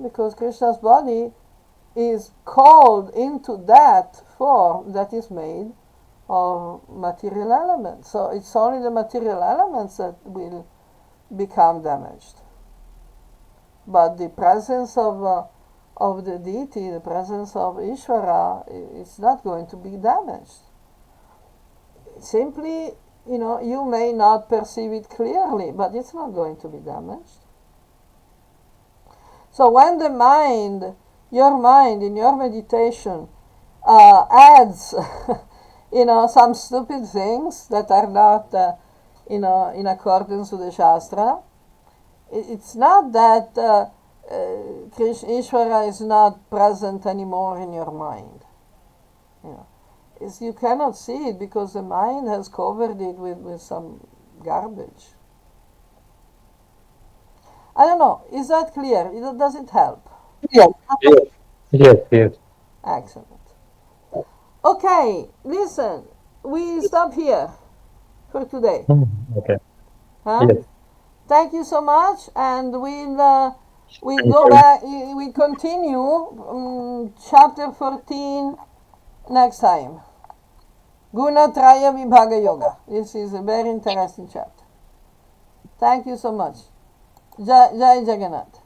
because Krishna's body is called into that form that is made of material elements. So it's only the material elements that will become damaged. But the presence of the deity, the presence of Ishvara, is not going to be damaged. Simply, you may not perceive it clearly, but it's not going to be damaged. So when your mind in your meditation adds, some stupid things that are not, in accordance with the Shastra, it's not that Ishvara is not present anymore in your mind. You cannot see it because the mind has covered it with some garbage. I don't know. Is that clear? Does it help? Yes. Yes. Yes. Excellent. Okay, listen. We stop here for today. Okay. Huh? Yes. Thank you so much, and we'll Thank go you. back. We continue chapter 14 next time. Gunatraya Vibhaga Yoga. This is a very interesting chapter. Thank you so much. Jai Jagannath.